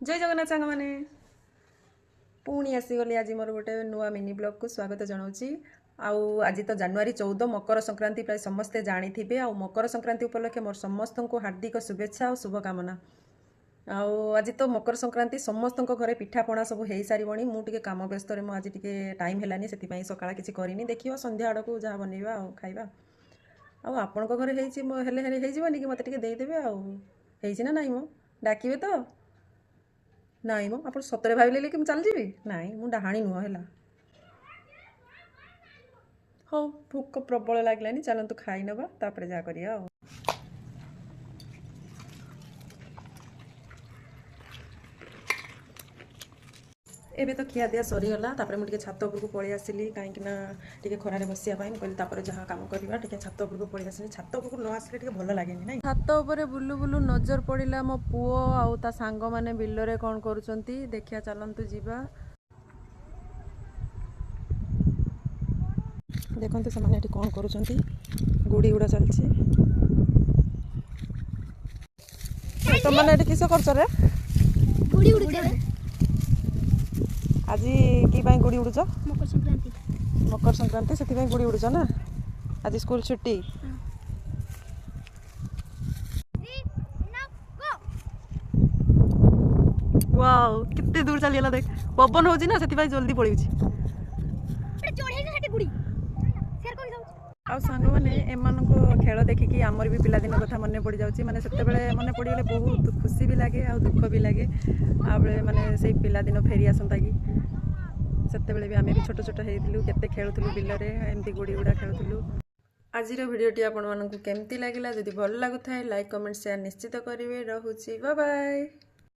जय जगन्नाथ सांग मैंने पुणी आसीगली आज मोर गोटे नुआ मिनी ब्लॉग को स्वागत जनाऊँगी। आज तो जनवरी 14 मकर संक्रांति प्राय समस्ते जानी थे। आ मकर संक्रांति उपलक्षे मोर समस्त को हार्दिक शुभेच्छा और शुभकामना। आज तो मकर संक्रांति समस्त घरे पिठापणा सब हो सारी मुझे कम व्यस्त आज टे टाइम है से सकाळ किसी करनी देखिए संध्या आड़ को जहाँ बनवा खाଇବା आपण घरे होनी कि मत देदेवे ना ना मो डाकिबे तो नाई मो आप सतरे भाविले कि चल जी नाई मु डाहाणी नुह है। हाँ भोक प्रबल लगलानी चलतु खाई नवा तापर जा करिया। एबे तो खिया दिया सरीगला मुझे छात उपरको पलि आसली कहीं खरारे बसिया कहली जहाँ कम करवा छात उपरको पलि आसली। छात उपरको न आसले भल लगे ना छात उपर बुलू बुलू नजर पड़ा मो पुओ आउ ता सांग माने बिलरे कौन करुचंती देखिया चलंतु जीवा। देखंतु से माने कौन करुचंती गुड़ी गुड़ा चलची तो माने किस करछ रे गुड़ी गुड़ी आज कि गुड़ी उड़ुच मकर संक्रांति से गुड़ी उड़ुच ना आज स्कूल छुट्टी। वाओ कितने दूर चलीगला देख पवन हो ना से जल्दी पड़ी सांग मैंने एम खेल देखिकी आमर भी पिलादिन कथा मन पड़ जाऊँगी माने से मन पड़गले बहुत खुशी भी लगे आ दुख भी लगे माने से पिलादिन फेरी आसंता कि सेते भी आम भी छोट छोट होइथिलु केते खेलुथिलु बिलरे एमती गुड़ी गुड़ा खेलुथिलु। आजिर भिडियोटी आपण मानकु केमती लागिला जदि भल लागुथाय लाइक कमेंट शेयर निश्चित करिवे। रहुछि बाय बाय।